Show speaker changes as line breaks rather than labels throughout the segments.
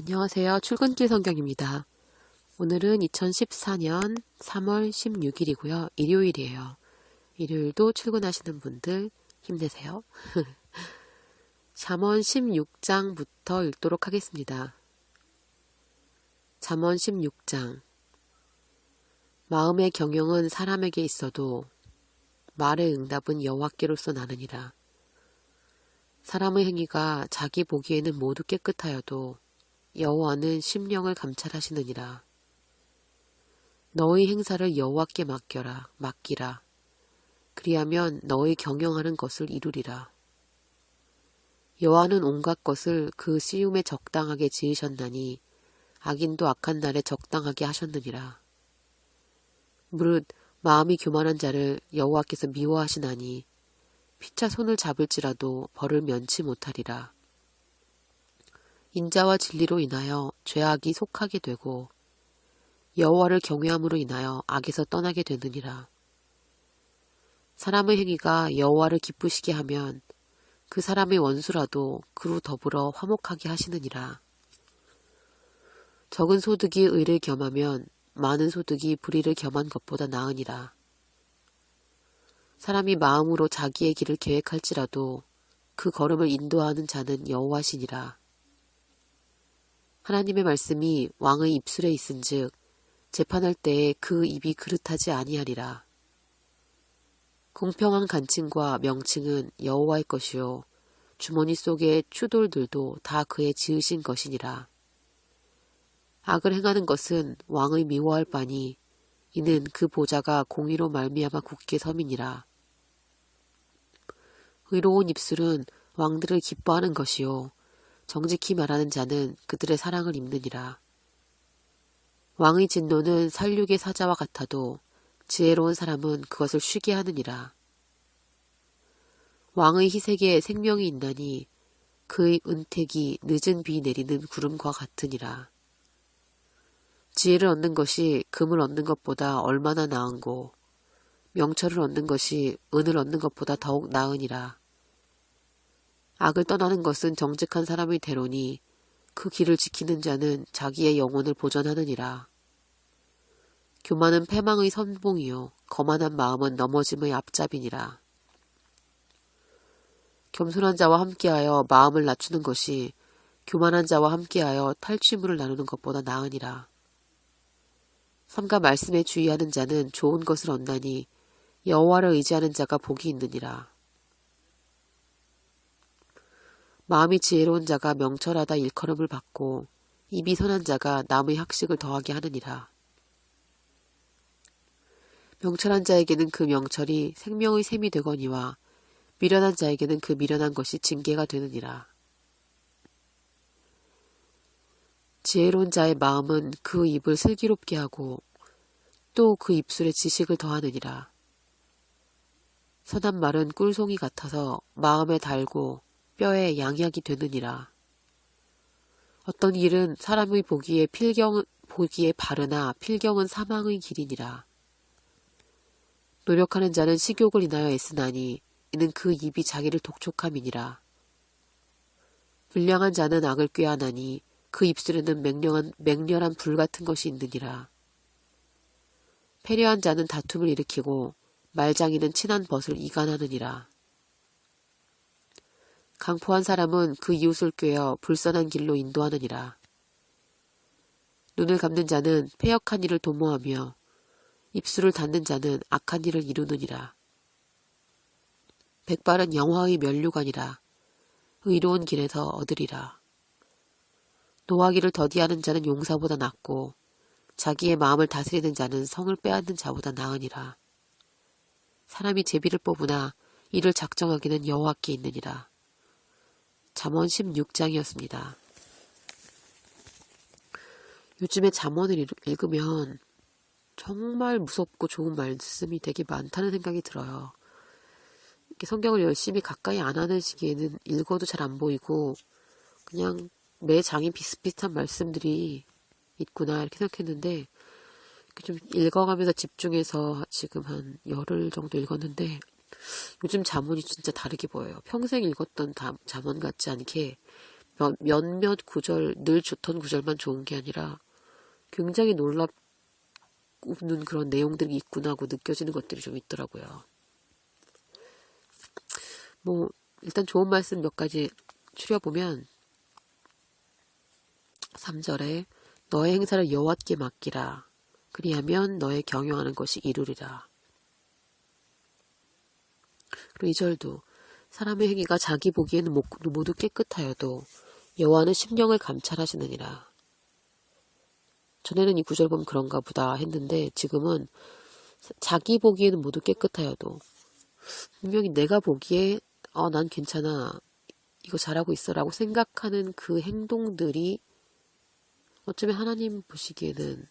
안녕하세요. 출근길 성경입니다. 오늘은 2014년 3월 16일이고요. 일요일이에요. 일요일도 출근하시는 분들 힘내세요. 잠언 16장부터 읽도록 하겠습니다. 잠언 16장. 마음의 경영은 사람에게 있어도 말의 응답은 여호와께로서 나느니라. 사람의 행위가 자기 보기에는 모두 깨끗하여도 여호와는 심령을 감찰하시느니라. 너의 행사를 여호와께 맡기라. 그리하면 너의 경영하는 것을 이루리라. 여호와는 온갖 것을 그 시움에 적당하게 지으셨나니 악인도 악한 날에 적당하게 하셨느니라. 무릇 마음이 교만한 자를 여호와께서 미워하시나니 피차 손을 잡을지라도 벌을 면치 못하리라. 인자와 진리로 인하여 죄악이 속하게 되고 여호와를 경외함으로 인하여 악에서 떠나게 되느니라. 사람의 행위가 여호와를 기쁘시게 하면 그 사람의 원수라도 그로 더불어 화목하게 하시느니라. 적은 소득이 의를 겸하면 많은 소득이 불의를 겸한 것보다 나으니라. 사람이 마음으로 자기의 길을 계획할지라도 그 걸음을 인도하는 자는 여호와시니라. 하나님의 말씀이 왕의 입술에 있은즉 재판할 때에 그 입이 그릇하지 아니하리라. 공평한 간칭과 명칭은 여호와의 것이요 주머니 속의 추돌들도 다 그의 지으신 것이니라. 악을 행하는 것은 왕의 미워할 바니 이는 그 보좌가 공의로 말미암아 굳게 섬이니라. 의로운 입술은 왕들을 기뻐하는 것이요 정직히 말하는 자는 그들의 사랑을 입느니라. 왕의 진노는 살육의 사자와 같아도 지혜로운 사람은 그것을 쉬게 하느니라. 왕의 희색에 생명이 있나니 그의 은택이 늦은 비 내리는 구름과 같으니라. 지혜를 얻는 것이 금을 얻는 것보다 얼마나 나은고 명철을 얻는 것이 은을 얻는 것보다 더욱 나으니라. 악을 떠나는 것은 정직한 사람의 대로니 그 길을 지키는 자는 자기의 영혼을 보전하느니라. 교만은 패망의 선봉이요 거만한 마음은 넘어짐의 앞잡이니라. 겸손한 자와 함께하여 마음을 낮추는 것이 교만한 자와 함께하여 탈취물을 나누는 것보다 나으니라. 삼가 말씀에 주의하는 자는 좋은 것을 얻나니 여호와를 의지하는 자가 복이 있느니라. 마음이 지혜로운 자가 명철하다 일컬음을 받고 입이 선한 자가 남의 학식을 더하게 하느니라. 명철한 자에게는 그 명철이 생명의 샘이 되거니와 미련한 자에게는 그 미련한 것이 징계가 되느니라. 지혜로운 자의 마음은 그 입을 슬기롭게 하고 또 그 입술에 지식을 더하느니라. 선한 말은 꿀송이 같아서 마음에 달고 뼈에 양약이 되느니라. 어떤 일은 사람의 보기에 바르나 필경은 사망의 길이니라. 노력하는 자는 식욕을 인하여 애쓰나니 이는 그 입이 자기를 독촉함이니라. 불량한 자는 악을 꾀하나니 그 입술에는 맹렬한 불 같은 것이 있느니라. 패려한 자는 다툼을 일으키고 말장이는 친한 벗을 이간하느니라. 강포한 사람은 그 이웃을 꾀어 불선한 길로 인도하느니라. 눈을 감는 자는 패역한 일을 도모하며 입술을 닫는 자는 악한 일을 이루느니라. 백발은 영화의 면류관이라 의로운 길에서 얻으리라. 노하기를 더디하는 자는 용사보다 낫고 자기의 마음을 다스리는 자는 성을 빼앗는 자보다 나으니라. 사람이 제비를 뽑으나 이를 작정하기는 여호와께 있느니라. 잠언 16장이었습니다. 요즘에 잠언을 읽으면 정말 무섭고 좋은 말씀이 되게 많다는 생각이 들어요. 이렇게 성경을 열심히 가까이 안 하는 시기에는 읽어도 잘 안 보이고 그냥 매 장이 비슷비슷한 말씀들이 있구나 이렇게 생각했는데 이렇게 좀 읽어가면서 집중해서 지금 한 열흘 정도 읽었는데 요즘 잠언이 진짜 다르게 보여요. 평생 읽었던 잠언 같지 않게 몇몇 구절, 늘 좋던 구절만 좋은 게 아니라 굉장히 놀랍는 그런 내용들이 있구나 하고 느껴지는 것들이 좀 있더라고요. 뭐 일단 좋은 말씀 몇 가지 추려보면 3절에 너의 행사를 여호와께 맡기라. 그리하면 너의 경영하는 것이 이루리라. 그리고 2절도 사람의 행위가 자기 보기에는 모두 깨끗하여도 여호와는 심령을 감찰하시느니라. 전에는 이 구절 보면 그런가 보다 했는데 지금은 자기 보기에는 모두 깨끗하여도 분명히 내가 보기에 난 괜찮아, 이거 잘하고 있어 라고 생각하는 그 행동들이 어쩌면 하나님 보시기에는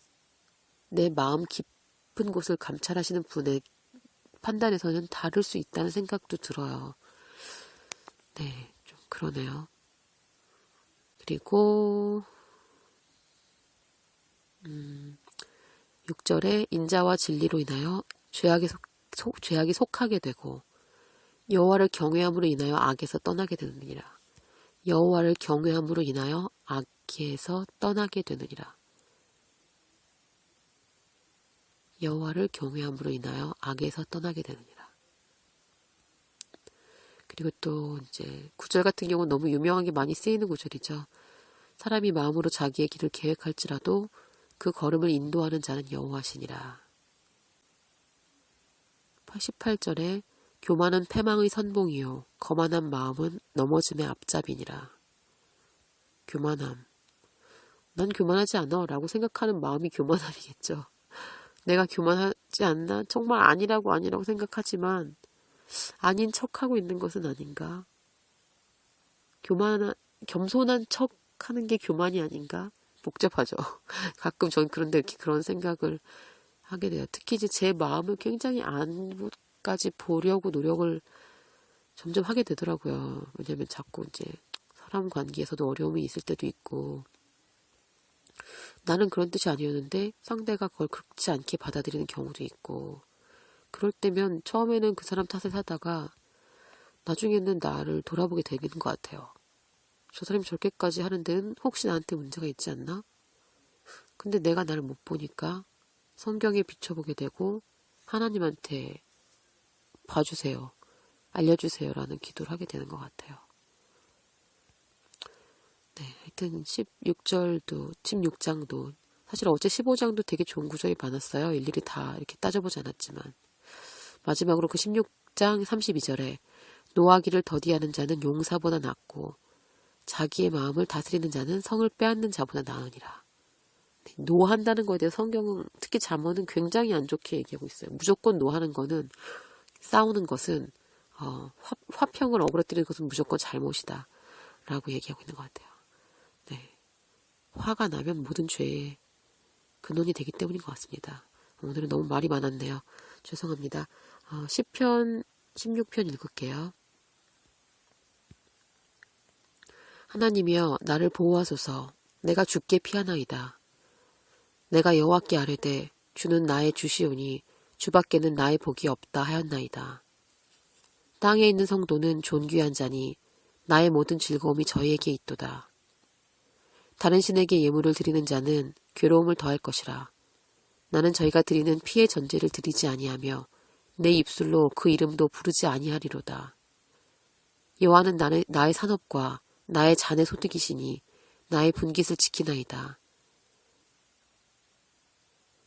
내 마음 깊은 곳을 감찰하시는 분의 판단에서는 다를 수 있다는 생각도 들어요. 네, 좀 그러네요. 그리고 6절에 인자와 진리로 인하여 죄악이 속하게 되고 여호와를 경외함으로 인하여 악에서 떠나게 되느니라. 여호와를 경외함으로 인하여 악에서 떠나게 되느니라. 여호와를 경외함으로 인하여 악에서 떠나게 되느니라. 그리고 또 이제 9절 같은 경우는 너무 유명하게 많이 쓰이는 구절이죠. 사람이 마음으로 자기의 길을 계획할지라도 그 걸음을 인도하는 자는 여호와시니라. 18절에 교만은 패망의 선봉이요 거만한 마음은 넘어짐의 앞잡이니라. 교만함. 난 교만하지 않아 라고 생각하는 마음이 교만함이겠죠. 내가 교만하지 않나? 정말 아니라고 생각하지만 아닌 척하고 있는 것은 아닌가? 겸손한 척하는 게 교만이 아닌가? 복잡하죠. 가끔 전 그런데 이렇게 그런 생각을 하게 돼요. 특히 이제 제 마음을 굉장히 안까지 보려고 노력을 점점 하게 되더라고요. 왜냐면 자꾸 이제 사람 관계에서도 어려움이 있을 때도 있고 나는 그런 뜻이 아니었는데 상대가 그걸 그렇지 않게 받아들이는 경우도 있고 그럴 때면 처음에는 그 사람 탓을 하다가 나중에는 나를 돌아보게 되는 것 같아요. 저 사람이 저렇게까지 하는 데는 혹시 나한테 문제가 있지 않나? 근데 내가 나를 못 보니까 성경에 비춰보게 되고 하나님한테 봐주세요, 알려주세요 라는 기도를 하게 되는 것 같아요. 네, 하여튼 16장도 사실 어제 15장도 되게 좋은 구절이 많았어요. 일일이 다 이렇게 따져보지 않았지만 마지막으로 그 16장 32절에 노하기를 더디하는 자는 용사보다 낫고 자기의 마음을 다스리는 자는 성을 빼앗는 자보다 나으니라. 네, 노한다는 거에 대해 성경은 특히 잠언은 굉장히 안 좋게 얘기하고 있어요. 무조건 노하는 거는 싸우는 것은 화평을 어그러뜨리는 것은 무조건 잘못이다 라고 얘기하고 있는 것 같아요. 네, 화가 나면 모든 죄의 근원이 되기 때문인 것 같습니다. 오늘은 너무 말이 많았네요. 죄송합니다. 시편 16편 읽을게요. 하나님이여 나를 보호하소서. 내가 주께 피하나이다. 내가 여호와께 아뢰되 주는 나의 주시오니 주밖에는 나의 복이 없다 하였나이다. 땅에 있는 성도는 존귀한 자니 나의 모든 즐거움이 저희에게 있도다. 다른 신에게 예물을 드리는 자는 괴로움을 더할 것이라. 나는 저희가 드리는 피의 전제를 드리지 아니하며 내 입술로 그 이름도 부르지 아니하리로다. 여호와는 나의 산업과 나의 잔의 소득이시니 나의 분깃을 지키나이다.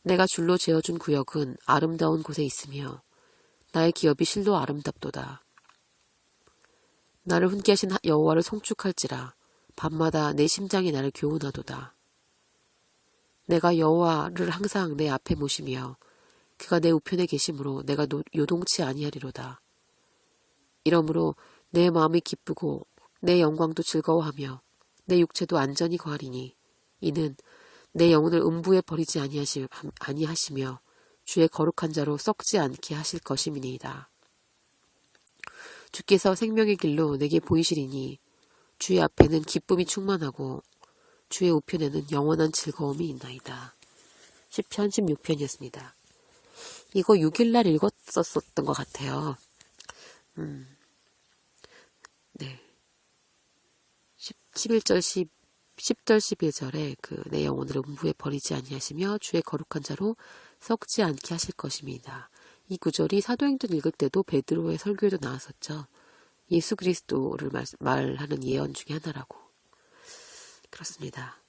내가 줄로 재어준 구역은 아름다운 곳에 있으며 나의 기업이 실로 아름답도다. 나를 훈계 하신 여호와를 송축할지라. 밤마다 내 심장이 나를 교훈하도다. 내가 여호와를 항상 내 앞에 모시며 그가 내 우편에 계심으로 내가 요동치 아니하리로다. 이러므로 내 마음이 기쁘고 내 영광도 즐거워하며 내 육체도 안전히 거하리니 이는 내 영혼을 음부에 버리지 아니하시며 주의 거룩한 자로 썩지 않게 하실 것임이니이다. 주께서 생명의 길로 내게 보이시리니 주의 앞에는 기쁨이 충만하고 주의 우편에는 영원한 즐거움이 있나이다. 시편 16편이었습니다. 이거 6일날 읽었었던 것 같아요. 네. 11절 10절 11절에 내 영혼을 음부에 버리지 아니하시며 주의 거룩한 자로 썩지 않게 하실 것입니다. 이 구절이 사도행전 읽을 때도 베드로의 설교에도 나왔었죠. 예수 그리스도를 말하는 예언 중에 하나라고. 그렇습니다.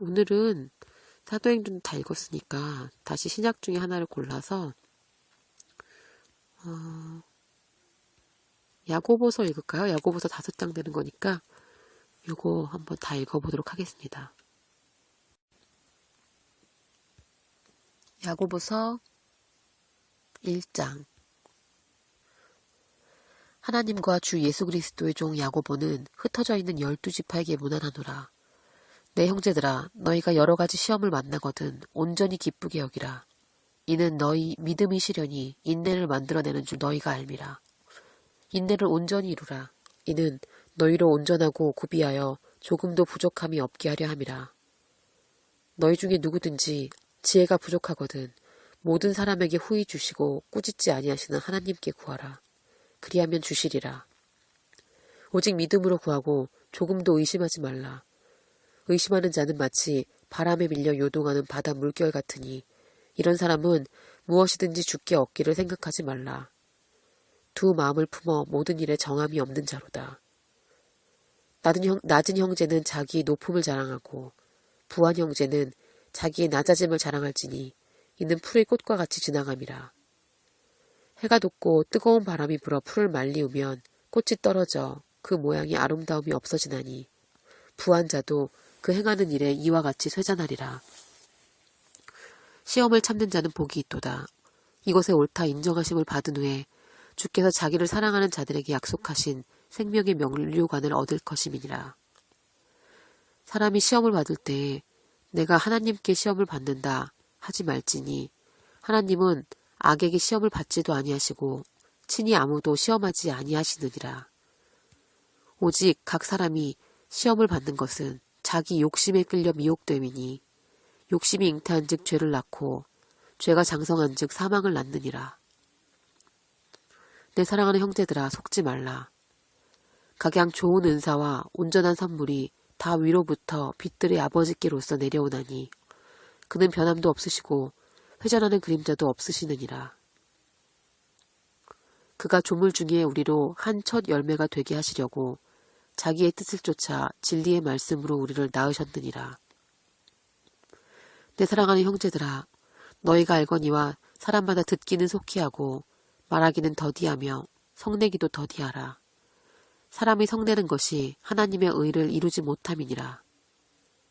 오늘은 사도행전 다 읽었으니까 다시 신약 중에 하나를 골라서 야고보서 읽을까요? 야고보서 5장 되는 거니까 요거 한번 다 읽어보도록 하겠습니다. 야고보서 1장. 하나님과 주 예수 그리스도의 종 야고보는 흩어져 있는 12지파에게 문안하노라. 내 형제들아, 너희가 여러 가지 시험을 만나거든 온전히 기쁘게 여기라. 이는 너희 믿음이 시련이 인내를 만들어내는 줄 너희가 알미라. 인내를 온전히 이루라. 이는 너희로 온전하고 구비하여 조금도 부족함이 없게 하려 함이라. 너희 중에 누구든지 지혜가 부족하거든 모든 사람에게 후히 주시고 꾸짖지 아니하시는 하나님께 구하라. 그리하면 주시리라. 오직 믿음으로 구하고 조금도 의심하지 말라. 의심하는 자는 마치 바람에 밀려 요동하는 바다 물결 같으니 이런 사람은 무엇이든지 주께 얻기를 생각하지 말라. 두 마음을 품어 모든 일에 정함이 없는 자로다. 낮은 형제는 자기의 높음을 자랑하고 부한 형제는 자기의 낮아짐을 자랑할지니 이는 풀의 꽃과 같이 지나감이라. 해가 돋고 뜨거운 바람이 불어 풀을 말리우면 꽃이 떨어져 그 모양이 아름다움이 없어지나니 부한 자도 그 행하는 일에 이와 같이 쇠잔하리라. 시험을 참는 자는 복이 있도다. 이것에 옳다 인정하심을 받은 후에 주께서 자기를 사랑하는 자들에게 약속하신 생명의 면류관을 얻을 것임이니라. 사람이 시험을 받을 때 내가 하나님께 시험을 받는다 하지 말지니 하나님은 악에게 시험을 받지도 아니하시고 친히 아무도 시험하지 아니하시느니라. 오직 각 사람이 시험을 받는 것은 자기 욕심에 끌려 미혹됨이니 욕심이 잉태한즉 죄를 낳고 죄가 장성한즉 사망을 낳느니라. 내 사랑하는 형제들아 속지 말라. 각양 좋은 은사와 온전한 선물이 다 위로부터 빛들의 아버지께로서 내려오나니 그는 변함도 없으시고 회전하는 그림자도 없으시느니라. 그가 조물 중에 우리로 한 첫 열매가 되게 하시려고 자기의 뜻을 쫓아 진리의 말씀으로 우리를 낳으셨느니라. 내 사랑하는 형제들아, 너희가 알거니와 사람마다 듣기는 속히 하고 말하기는 더디하며 성내기도 더디하라. 사람이 성내는 것이 하나님의 의를 이루지 못함이니라.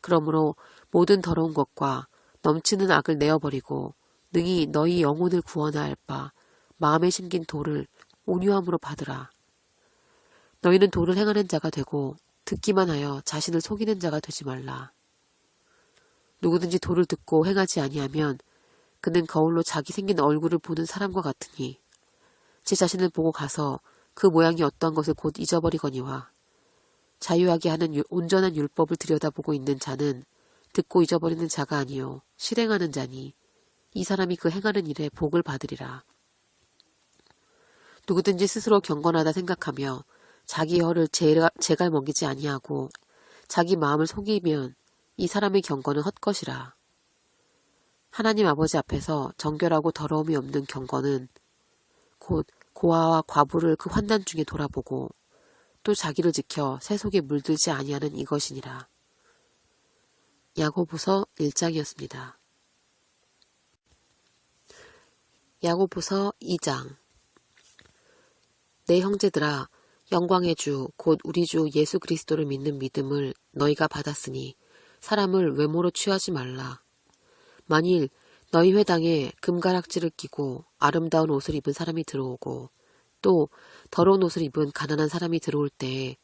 그러므로 모든 더러운 것과 넘치는 악을 내어버리고 능히 너희 영혼을 구원하여 바 마음에 심긴 도를 온유함으로 받으라. 너희는 도를 행하는 자가 되고 듣기만 하여 자신을 속이는 자가 되지 말라. 누구든지 도를 듣고 행하지 아니하면 그는 거울로 자기 생긴 얼굴을 보는 사람과 같으니 제 자신을 보고 가서 그 모양이 어떠한 것을 곧 잊어버리거니와 자유하게 하는 온전한 율법을 들여다보고 있는 자는 듣고 잊어버리는 자가 아니요 실행하는 자니 이 사람이 그 행하는 일에 복을 받으리라. 누구든지 스스로 경건하다 생각하며 자기 혀를 재갈 먹이지 아니하고 자기 마음을 속이면 이 사람의 경건은 헛것이라. 하나님 아버지 앞에서 정결하고 더러움이 없는 경건은 곧 고아와 과부를 그 환난 중에 돌아보고 또 자기를 지켜 새 속에 물들지 아니하는 이것이니라. 야고보서 1장이었습니다. 야고보서 2장. 내 형제들아, 영광의 주 곧 우리 주 예수 그리스도를 믿는 믿음을 너희가 받았으니 사람을 외모로 취하지 말라. 만일 너희 회당에 금가락지를 끼고 아름다운 옷을 입은 사람이 들어오고 또 더러운 옷을 입은 가난한 사람이 들어올 때에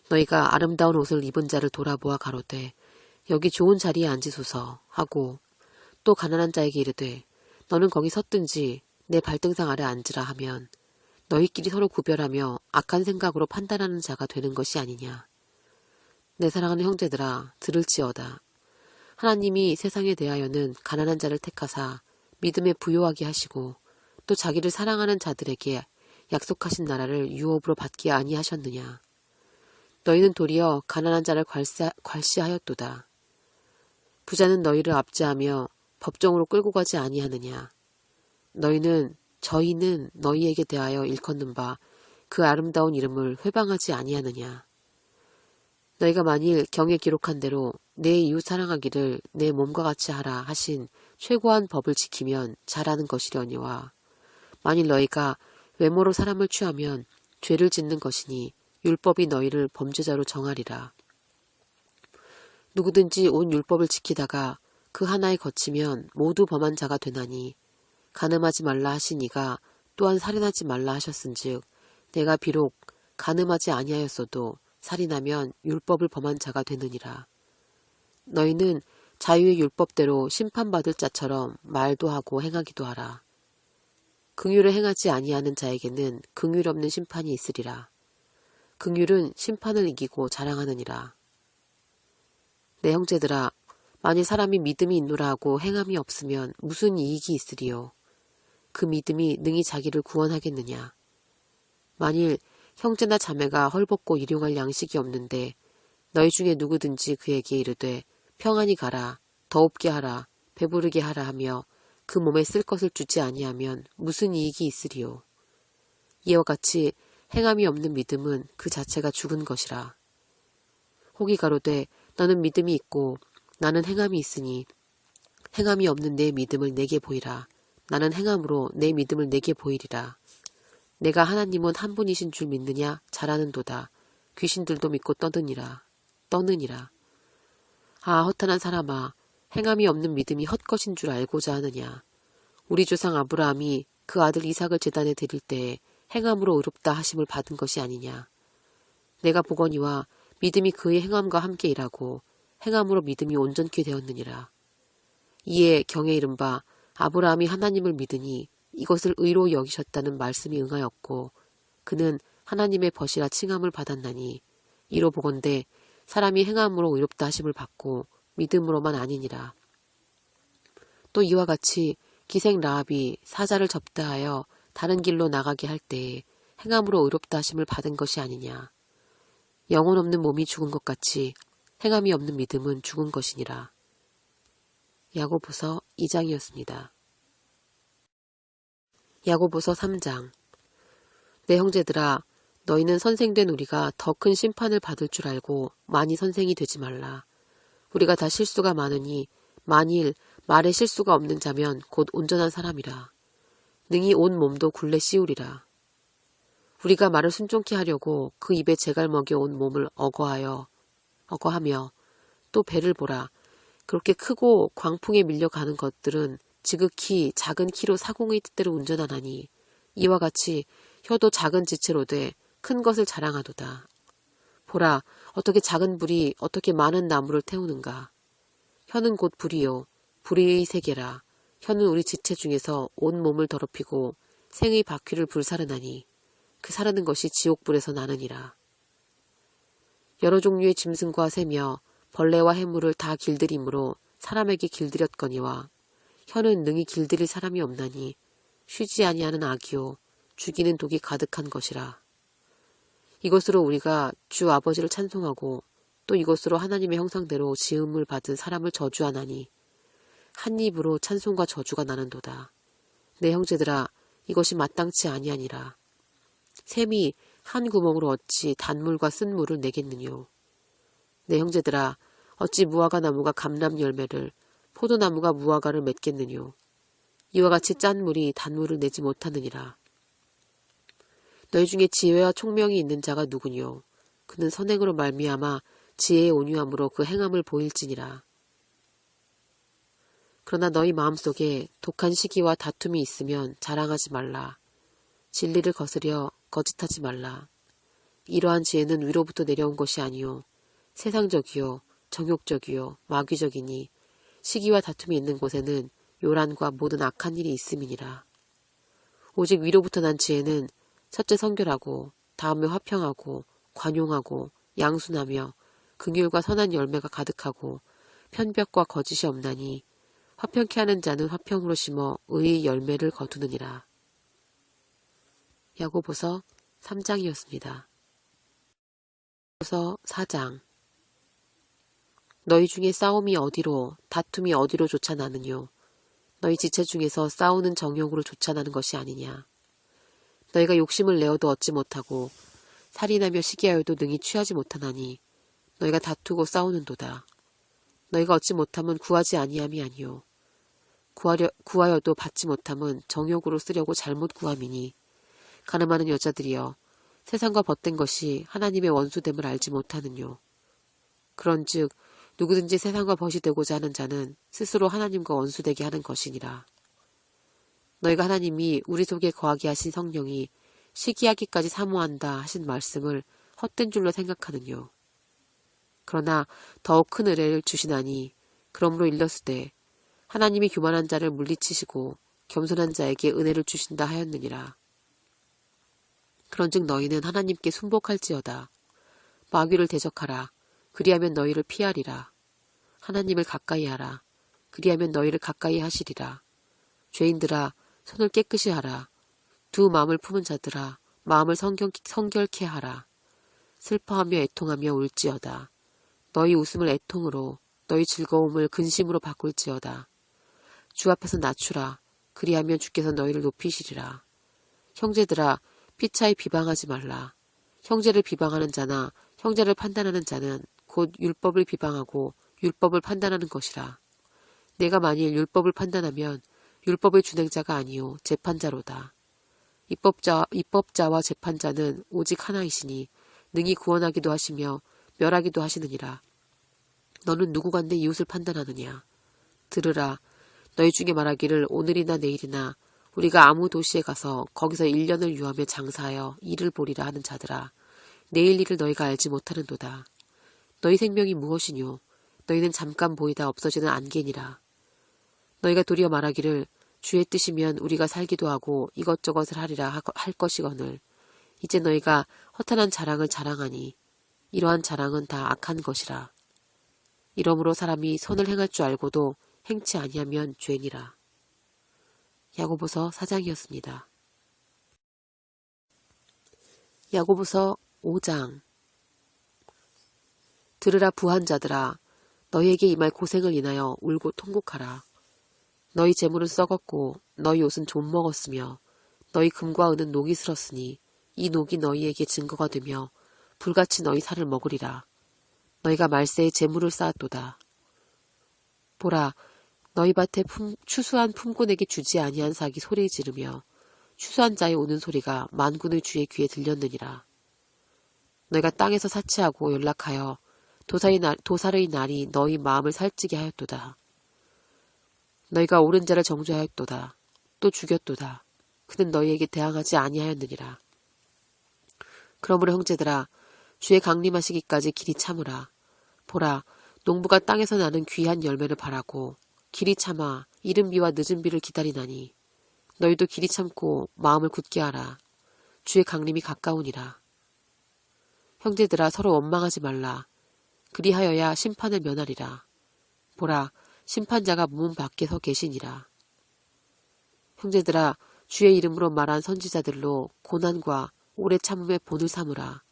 너희가 아름다운 옷을 입은 자를 돌아보아 가로되 여기 좋은 자리에 앉으소서 하고 또 가난한 자에게 이르되 너는 거기 섰든지 내 발등상 아래 앉으라 하면 너희끼리 서로 구별하며 악한 생각으로 판단하는 자가 되는 것이 아니냐. 내 사랑하는 형제들아, 들을지어다. 하나님이 세상에 대하여는 가난한 자를 택하사 믿음에 부요하게 하시고 또 자기를 사랑하는 자들에게 약속하신 나라를 유업으로 받기 아니하셨느냐. 너희는 도리어 가난한 자를 괄시하였도다. 부자는 너희를 압제하며 법정으로 끌고 가지 아니하느냐. 저희는 너희에게 대하여 일컫는 바 그 아름다운 이름을 회방하지 아니하느냐. 너희가 만일 경에 기록한 대로 내 이웃 사랑하기를 내 몸과 같이 하라 하신 최고한 법을 지키면 잘하는 것이려니와 만일 너희가 외모로 사람을 취하면 죄를 짓는 것이니 율법이 너희를 범죄자로 정하리라. 누구든지 온 율법을 지키다가 그 하나에 거치면 모두 범한 자가 되나니 간음하지 말라 하신 이가 또한 살인하지 말라 하셨은즉 내가 비록 간음하지 아니하였어도 살인하면 율법을 범한 자가 되느니라. 너희는 자유의 율법대로 심판받을 자처럼 말도 하고 행하기도 하라. 긍휼을 행하지 아니하는 자에게는 긍휼 없는 심판이 있으리라. 긍휼은 심판을 이기고 자랑하느니라. 내 형제들아, 만일 사람이 믿음이 있노라 하고 행함이 없으면 무슨 이익이 있으리요. 그 믿음이 능히 자기를 구원하겠느냐. 만일 형제나 자매가 헐벗고 일용할 양식이 없는데 너희 중에 누구든지 그에게 이르되 평안히 가라, 더웁게 하라, 배부르게 하라 하며 그 몸에 쓸 것을 주지 아니하면 무슨 이익이 있으리요. 이와 같이 행함이 없는 믿음은 그 자체가 죽은 것이라. 혹이 가로되 너는 믿음이 있고 나는 행함이 있으니 행함이 없는 내 믿음을 내게 보이라. 나는 행함으로 내 믿음을 내게 보이리라. 내가 하나님은 한 분이신 줄 믿느냐? 잘하는도다. 귀신들도 믿고 떠느니라. 아, 허탄한 사람아, 행함이 없는 믿음이 헛것인 줄 알고자 하느냐. 우리 조상 아브라함이 그 아들 이삭을 제단에 드릴 때에 행함으로 의롭다 하심을 받은 것이 아니냐. 내가 보거니와 믿음이 그의 행함과 함께 일하고 행함으로 믿음이 온전케 되었느니라. 이에 경에 이른바 아브라함이 하나님을 믿으니 이것을 의로 여기셨다는 말씀이 응하였고 그는 하나님의 벗이라 칭함을 받았나니 이로 보건대 사람이 행함으로 의롭다 하심을 받고 믿음으로만 아니니라. 또 이와 같이 기생 라합이 사자를 접대하여 다른 길로 나가게 할 때에 행함으로 의롭다 하심을 받은 것이 아니냐. 영혼 없는 몸이 죽은 것 같이 행함이 없는 믿음은 죽은 것이니라. 야고보서 2장이었습니다. 야고보서 3장. 내 형제들아, 너희는 선생된 우리가 더 큰 심판을 받을 줄 알고 많이 선생이 되지 말라. 우리가 다 실수가 많으니 만일 말에 실수가 없는 자면 곧 온전한 사람이라. 능히 온 몸도 굴레 씌우리라. 우리가 말을 순종케 하려고 그 입에 재갈 먹여 온 몸을 어거하며 또 배를 보라. 그렇게 크고 광풍에 밀려가는 것들은 지극히 작은 키로 사공의 뜻대로 운전하나니 이와 같이 혀도 작은 지체로 돼 큰 것을 자랑하도다. 보라, 어떻게 작은 불이 어떻게 많은 나무를 태우는가. 혀는 곧 불이요 불의 세계라. 혀는 우리 지체 중에서 온 몸을 더럽히고 생의 바퀴를 불사르나니 그 사르는 것이 지옥불에서 나느니라. 여러 종류의 짐승과 새며 벌레와 해물을 다 길들이므로 사람에게 길들였거니와 혀는 능히 길들일 사람이 없나니 쉬지 아니하는 악이요 죽이는 독이 가득한 것이라. 이것으로 우리가 주 아버지를 찬송하고 또 이것으로 하나님의 형상대로 지음을 받은 사람을 저주하나니 한 입으로 찬송과 저주가 나는도다. 내 형제들아, 이것이 마땅치 아니하니라. 샘이 한 구멍으로 어찌 단물과 쓴물을 내겠느뇨. 내 형제들아, 어찌 무화과 나무가 감람 열매를 포도나무가 무화과를 맺겠느뇨. 이와 같이 짠 물이 단물을 내지 못하느니라. 너희 중에 지혜와 총명이 있는 자가 누구뇨. 그는 선행으로 말미암아 지혜의 온유함으로 그 행함을 보일지니라. 그러나 너희 마음속에 독한 시기와 다툼이 있으면 자랑하지 말라. 진리를 거스려 거짓하지 말라. 이러한 지혜는 위로부터 내려온 것이 아니요 세상적이요 정욕적이요 마귀적이니 시기와 다툼이 있는 곳에는 요란과 모든 악한 일이 있음이니라. 오직 위로부터 난 지혜는 첫째 성결하고 다음에 화평하고 관용하고 양순하며 긍휼과 선한 열매가 가득하고 편벽과 거짓이 없나니 화평케 하는 자는 화평으로 심어 의의 열매를 거두느니라. 야고보서 3장이었습니다. 야고보서 4장. 너희 중에 싸움이 어디로, 다툼이 어디로 쫓아나느뇨? 너희 지체 중에서 싸우는 정욕으로 쫓아나는 것이 아니냐? 너희가 욕심을 내어도 얻지 못하고 살인하며 시기하여도 능히 취하지 못하나니 너희가 다투고 싸우는도다. 너희가 얻지 못함은 구하지 아니함이 아니요 구하여도 받지 못함은 정욕으로 쓰려고 잘못 구함이니 가늠하는 여자들이여 세상과 벗된 것이 하나님의 원수됨을 알지 못하느뇨. 그런즉 누구든지 세상과 벗이 되고자 하는 자는 스스로 하나님과 원수되게 하는 것이니라. 너희가 하나님이 우리 속에 거하게 하신 성령이 시기하기까지 사모한다 하신 말씀을 헛된 줄로 생각하느뇨. 그러나 더욱 큰 은혜를 주시나니 그러므로 일렀으되 하나님이 교만한 자를 물리치시고 겸손한 자에게 은혜를 주신다 하였느니라. 그런즉 너희는 하나님께 순복할지어다. 마귀를 대적하라. 그리하면 너희를 피하리라. 하나님을 가까이 하라. 그리하면 너희를 가까이 하시리라. 죄인들아 손을 깨끗이 하라. 두 마음을 품은 자들아 마음을 성결케 하라. 슬퍼하며 애통하며 울지어다. 너희 웃음을 애통으로 너희 즐거움을 근심으로 바꿀지어다. 주 앞에서 낮추라. 그리하면 주께서 너희를 높이시리라. 형제들아 피차에 비방하지 말라. 형제를 비방하는 자나 형제를 판단하는 자는 곧 율법을 비방하고 율법을 판단하는 것이라. 내가 만일 율법을 판단하면 율법의 준행자가 아니요 재판자로다. 입법자와 재판자는 오직 하나이시니 능히 구원하기도 하시며 멸하기도 하시느니라. 너는 누구간데 이웃을 판단하느냐? 들으라. 너희 중에 말하기를 오늘이나 내일이나 우리가 아무 도시에 가서 거기서 1년을 유하며 장사하여 일을 보리라 하는 자들아. 내일 일을 너희가 알지 못하는도다. 너희 생명이 무엇이뇨? 너희는 잠깐 보이다 없어지는 안개니라. 너희가 도리어 말하기를 주의 뜻이면 우리가 살기도 하고 이것저것을 하리라 할 것이거늘 이제 너희가 허탄한 자랑을 자랑하니 이러한 자랑은 다 악한 것이라. 이러므로 사람이 선을 행할 줄 알고도 행치 아니하면 죄니라. 야고보서 4장이었습니다. 야고보서 5장. 들으라 부한 자들아 너희에게 임할 고생을 인하여 울고 통곡하라. 너희 재물은 썩었고 너희 옷은 좀 먹었으며 너희 금과 은은 녹이 슬었으니 이 녹이 너희에게 증거가 되며 불같이 너희 살을 먹으리라. 너희가 말세에 재물을 쌓았도다. 보라 너희 밭에 추수한 품꾼에게 주지 아니한 삭이 소리 지르며 추수한 자의 우는 소리가 만군의 주의 귀에 들렸느니라. 너희가 땅에서 사치하고 연락하여 도살의 날이 너희 마음을 살찌게 하였도다. 너희가 옳은 자를 정죄하였도다. 또 죽였도다. 그는 너희에게 대항하지 아니하였느니라. 그러므로 형제들아 주의 강림하시기까지 길이 참으라. 보라 농부가 땅에서 나는 귀한 열매를 바라고 길이 참아 이른 비와 늦은 비를 기다리나니 너희도 길이 참고 마음을 굳게 하라. 주의 강림이 가까우니라. 형제들아 서로 원망하지 말라. 그리하여야 심판을 면하리라. 보라 심판자가 문 밖에 서 계시니라. 형제들아 주의 이름으로 말한 선지자들로 고난과 오래 참음의 본을 삼으라.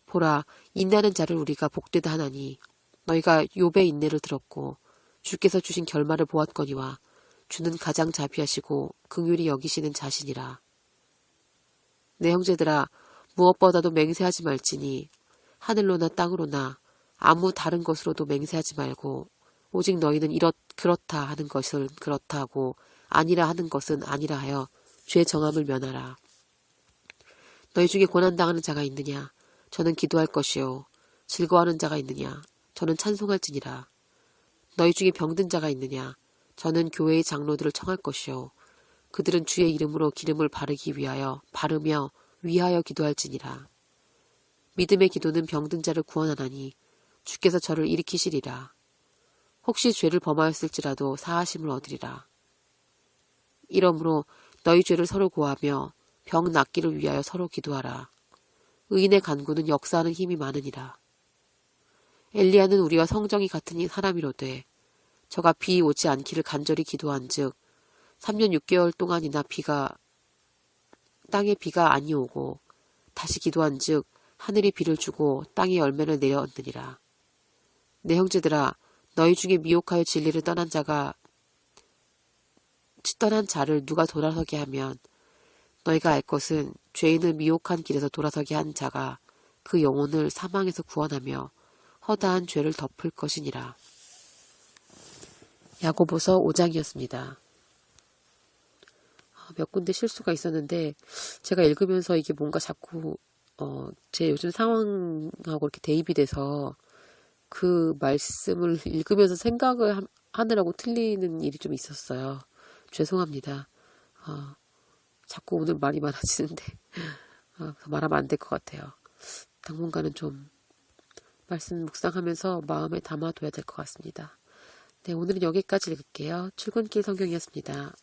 보라 인내하는 자를 우리가 복되다 하나니 너희가 욥의 인내를 들었고 주께서 주신 결말을 보았거니와 주는 가장 자비하시고 긍휼히 여기시는 자신이라. 내 형제들아 무엇보다도 맹세하지 말지니 하늘로나 땅으로나 아무 다른 것으로도 맹세하지 말고 오직 너희는 그렇다 하는 것을 그렇다 하고 아니라 하는 것은 아니라 하여 죄 정함을 면하라. 너희 중에 고난당하는 자가 있느냐? 저는 기도할 것이요. 즐거워하는 자가 있느냐? 저는 찬송할지니라. 너희 중에 병든 자가 있느냐? 저는 교회의 장로들을 청할 것이요. 그들은 주의 이름으로 기름을 바르기 위하여 바르며 위하여 기도할지니라. 믿음의 기도는 병든 자를 구원하나니 주께서 저를 일으키시리라. 혹시 죄를 범하였을지라도 사하심을 얻으리라. 이러므로 너희 죄를 서로 고하며 병 낫기를 위하여 서로 기도하라. 의인의 간구는 역사하는 힘이 많으니라. 엘리야는 우리와 성정이 같은 사람이로되 저가 비 오지 않기를 간절히 기도한즉 3년 6개월 동안이나 비가 땅에 비가 아니 오고 다시 기도한즉 하늘이 비를 주고 땅에 열매를 내려 얻느니라. 내 형제들아 너희 중에 미혹하여 진리를 떠난 자를 누가 돌아서게 하면 너희가 알 것은 죄인을 미혹한 길에서 돌아서게 한 자가 그 영혼을 사망에서 구원하며 허다한 죄를 덮을 것이니라. 야고보서 5장이었습니다. 몇 군데 실수가 있었는데 제가 읽으면서 이게 뭔가 자꾸 제 요즘 상황하고 이렇게 대입이 돼서 그 말씀을 읽으면서 생각을 하느라고 틀리는 일이 좀 있었어요. 죄송합니다. 자꾸 오늘 말이 많아지는데 말하면 안 될 것 같아요. 당분간은 좀 말씀 묵상하면서 마음에 담아둬야 될 것 같습니다. 네, 오늘은 여기까지 읽을게요. 출근길 성경이었습니다.